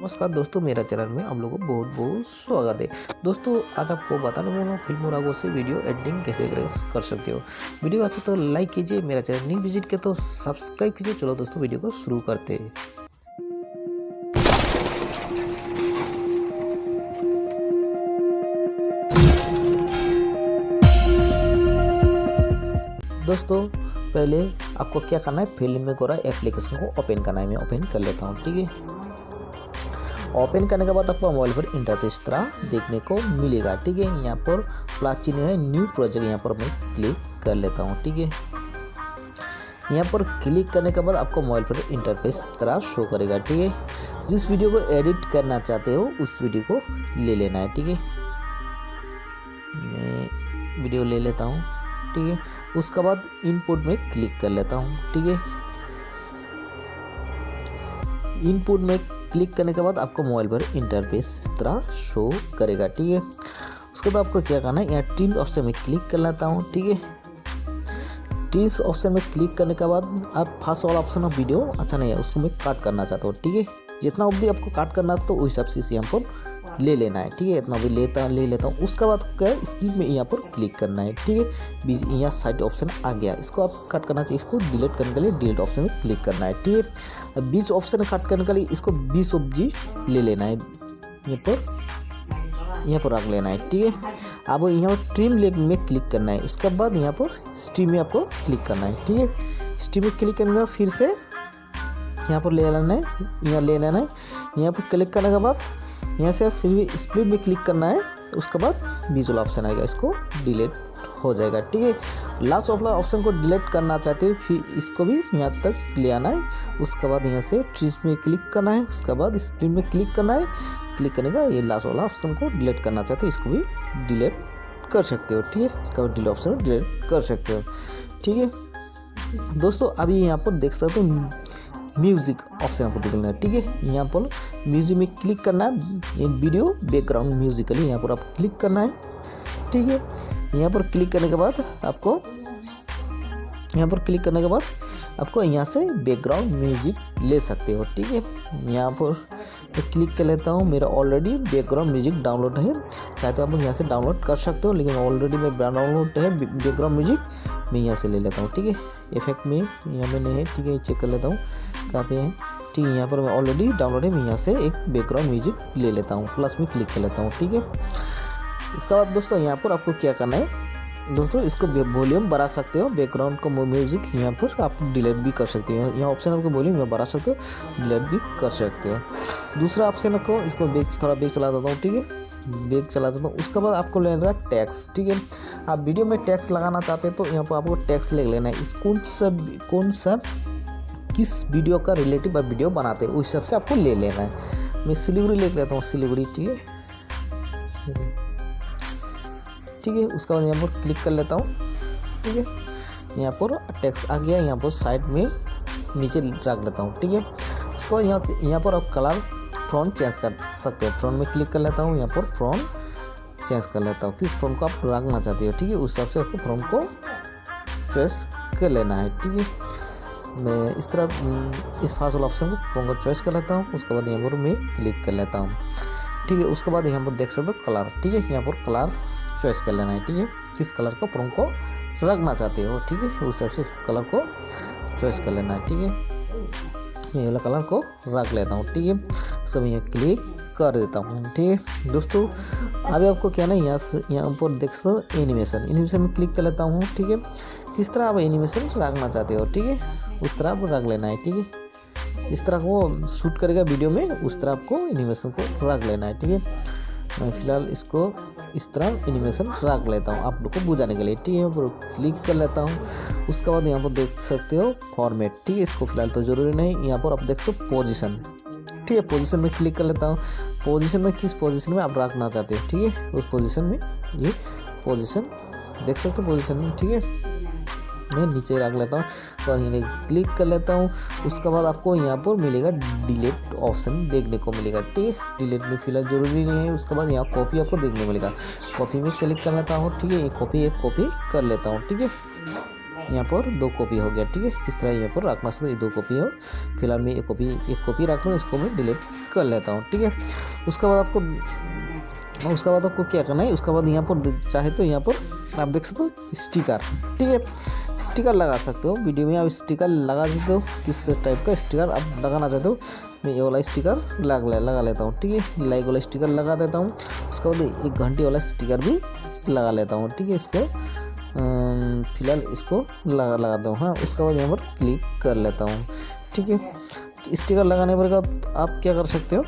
नमस्कार दोस्तों, मेरा चैनल में आप लोगों को बहुत बहुत स्वागत है। दोस्तों आज आपको बताने वाला हूँ फिल्मोरागो से वीडियो एडिटिंग कैसे कर सकते हो। वीडियो अच्छा तो लाइक कीजिए, मेरा चैनल नहीं विजिट किया तो सब्सक्राइब कीजिए। चलो दोस्तों वीडियो को शुरू करते हैं। दोस्तों पहले आपको क्या करना है, फिल्मोरागो एप्लीकेशन को ओपन करना है। मैं ओपन कर लेता हूँ, ठीक है। ओपन करने के बाद आपको मोबाइल पर इंटरफेस तरह देखने को मिलेगा, ठीक है। यहाँ पर प्लस चिन्ह है, न्यू प्रोजेक्ट, यहाँ पर मैं क्लिक कर लेता हूँ, ठीक है। यहाँ पर क्लिक करने के बाद आपको मोबाइल पर इंटरफेस तरह शो करेगा, ठीक है। जिस वीडियो को एडिट करना चाहते हो उस वीडियो को ले लेना है, ठीक है। मैं वीडियो ले लेता हूँ, ठीक है। उसके बाद इनपुट में क्लिक कर लेता हूँ, ठीक है। इनपुट में क्लिक करने के बाद आपको मोबाइल पर इंटरफेस इस तरह शो करेगा, ठीक है। उसके बाद आपको क्या करना है, यहाँ ट्रिम ऑप्शन में क्लिक कर लेता हूँ, ठीक है। ट्रिम्स ऑप्शन में क्लिक करने के बाद आप फर्स्ट वाला ऑप्शन ऑफ वीडियो अच्छा नहीं है, उसको मैं काट करना चाहता हूँ, ठीक है। जितना अवधि आपको काट करना है तो उस हिसाब से यहाँ पर ले लेना है, ठीक है। इतना भी ले लेता हूँ। उसके बाद क्या है, स्प्लिट में यहाँ पर क्लिक करना है, ठीक है। यहाँ साइड ऑप्शन आ गया, इसको आप कट करना चाहिए। इसको डिलीट करने के लिए डिलीट ऑप्शन में क्लिक करना है, ठीक है। 20 ऑप्शन कट करने के लिए इसको 20 ऑब्जी ले लेना है, यहाँ पर रख लेना है, ठीक है। अब यहाँ पर ट्रिम लेग में क्लिक करना है। उसके बाद यहाँ पर स्ट्रीम में आपको क्लिक करना है, ठीक है। स्ट्रीम में क्लिक करने का फिर से यहाँ पर ले लेना है, यहाँ ले लेना है। यहाँ पर क्लिक करने के बाद यहाँ से फिर भी स्प्लिट में क्लिक करना है। उसके बाद विजुअल ऑप्शन आएगा, इसको डिलीट हो जाएगा, ठीक है। लास्ट वाला ऑप्शन को डिलीट करना चाहते हो फिर इसको भी यहाँ तक ले आना है। उसके बाद यहाँ से ट्रीज में क्लिक करना है। उसके बाद स्प्लिट में क्लिक करना है। क्लिक करने का ये लास्ट वाला ऑप्शन को डिलीट करना चाहते हो, इसको भी डिलीट कर सकते हो, ठीक है। इसका डिलीट ऑप्शन डिलीट कर सकते हो, ठीक है। दोस्तों अभी यहाँ पर देख सकते हो म्यूजिक ऑप्शन आपको दिखना है, ठीक है। यहाँ पर म्यूजिक में क्लिक करना है, वीडियो बैकग्राउंड म्यूजिकली यहाँ पर आपको क्लिक करना है, ठीक है। यहाँ पर क्लिक करने के बाद आपको यहाँ से बैकग्राउंड म्यूजिक ले सकते हो, ठीक है। यहाँ पर मैं क्लिक कर लेता हूँ। मेरा ऑलरेडी बैकग्राउंड म्यूजिक डाउनलोड है, चाहे तो आप यहाँ से डाउनलोड कर सकते हो, लेकिन ऑलरेडी मैं डाउनलोड है बैकग्राउंड म्यूजिक, मैं यहाँ से ले लेता हूँ, ठीक है। इफेक्ट में यहाँ में नहीं है, ठीक है। चेक कर लेता हूँ कहाँ पे है, ठीक है। यहाँ पर मैं ऑलरेडी डाउनलोड है, मैं यहाँ से एक बैकग्राउंड म्यूजिक ले लेता हूँ, प्लस में क्लिक कर लेता हूँ, ठीक है। इसके बाद दोस्तों यहाँ पर आपको क्या करना है, दोस्तों इसको वॉल्यूम बढ़ा सकते हो, बैकग्राउंड को म्यूजिक यहाँ पर आप डिलीट भी कर सकते हो। यहाँ ऑप्शन आपको वॉल्यूम बढ़ा सकते हो, डिलीट भी कर सकते हो। दूसरा ऑप्शन को इसको थोड़ा बैक चला देता हूँ, ठीक है। बैक चला देता हूँ। उसके बाद आपको लेना टैक्स, ठीक है। आप वीडियो में टैक्स लगाना चाहते हैं तो यहाँ पर आपको टैक्स ले लेना है। इस कौन सा किस वीडियो का रिलेटिव आप वीडियो बनाते हैं उस हिसाब से आपको ले लेना है। मैं सिलीगुड़ी ले लेता हूँ, सिलीगुड़ी, ठीक है, ठीक है। उसके बाद यहाँ पर क्लिक कर लेता हूँ, ठीक है। यहाँ पर टैक्स आ गया, यहाँ पर साइड में नीचे रख लेता हूँ, ठीक है। उसके बाद यहाँ पर आप कलर फ्रॉन्ट चेंज कर सकते हो। फ्रॉन्ट में क्लिक कर लेता हूँ, यहाँ पर फ्रॉन्ट चेंज कर लेता हूँ, किस फ्रॉन्ट को आप रखना चाहते हो, ठीक है। उस हिसाब से आपको फ्रॉन्ट को चॉइस कर लेना है, ठीक है। मैं इस तरह इस फास्ट वाला ऑप्शन को फ्रॉन्ट को चॉइस कर लेता हूँ। उसके बाद यहाँ पर मैं क्लिक कर लेता हूँ, ठीक है। उसके बाद यहाँ पर देख सकते हो कलर, ठीक है। यहाँ पर कलर चॉइस कर लेना है, ठीक है। किस कलर का फ्रॉन्ट को रखना चाहते हो, ठीक है, उस हिसाब से कलर को चॉइस कर लेना है, ठीक है। ये वाला कलर को रख लेता हूँ, ठीक है। सब यहाँ क्लिक कर देता हूँ, ठीक है। दोस्तों अभी आपको क्या ना, यहाँ पर देख सकते हो एनिमेशन में क्लिक कर लेता हूँ, ठीक है। किस तरह आप एनिमेशन रखना चाहते हो, ठीक है, उस तरह आप रख लेना है, ठीक है। इस तरह को शूट करेगा वीडियो में, उस तरह आपको एनिमेशन को रख लेना है, ठीक है। मैं फिलहाल इसको इस तरह एनिमेशन रख लेता हूँ आप लोग को बुझाने के लिए, ठीक है। पर क्लिक कर लेता हूँ। उसके बाद यहाँ पर देख सकते हो फॉर्मेट, ठीक है। इसको फिलहाल तो ज़रूरी नहीं। यहाँ पर आप देख सकते हो पोजीशन, ठीक है। पोजीशन में क्लिक कर लेता हूँ। पोजीशन में किस पोजीशन में आप रखना चाहते हो, ठीक है, उस पोजीशन में ये पोजीशन देख सकते हो पोजीशन में, ठीक है। मैं नीचे रख लेता हूँ और इन्हें क्लिक कर लेता हूँ। उसके बाद आपको यहाँ पर मिलेगा डिलीट ऑप्शन देखने को मिलेगा, ठीक है। डिलीट में फिलहाल ज़रूरी नहीं है। उसके बाद यहाँ कॉपी आपको देखने को मिलेगा, कॉपी में क्लिक कर लेता हूँ, ठीक है। एक कॉपी कर लेता हूँ, ठीक है। यहाँ पर 2 कॉपी हो गया, ठीक है। इस तरह यहाँ पर रखना सकते, 2 कॉपी हो। फिलहाल मैं एक कॉपी रख लूँ, इसको मैं डिलीट कर लेता हूँ। ठीक है, उसके बाद आपको क्या करना है, उसके बाद यहाँ पर चाहे तो यहाँ पर आप देख सकते हो स्टिकर। ठीक है, स्टिकर लगा सकते हो, वीडियो में आप स्टिकर लगा सकते हो। किस टाइप का स्टिकर आप लगाना चाहते हो, मैं ये वाला स्टिकर लगा लेता हूँ। ठीक है, लाइक वाला स्टिकर लगा देता हूँ। उसके बाद एक घंटे वाला स्टिकर भी लगा लेता हूँ। ठीक है, इसको फिलहाल इसको लगाता हूँ। हाँ, उसके बाद यहाँ पर क्लिक कर लेता हूँ। ठीक है, स्टिकर लगाने पर आप क्या कर सकते हो।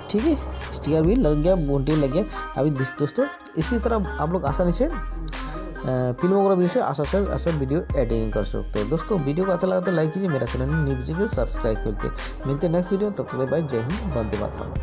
ठीक है, स्टिकर भी लग गया, बॉन्डी लग गया। अभी दोस्तों इसी तरह आप लोग आसानी से फिल्मोग्राफी से आसान वीडियो एडिटिंग कर सकते हो। दोस्तों वीडियो को अच्छा लगा तो लाइक कीजिए, मेरा चैनल न्यू कीजिए, सब्सक्राइब करते। मिलते हैं नेक्स्ट वीडियो, तब तक बाय, जय हिंद, वंदे मातरम।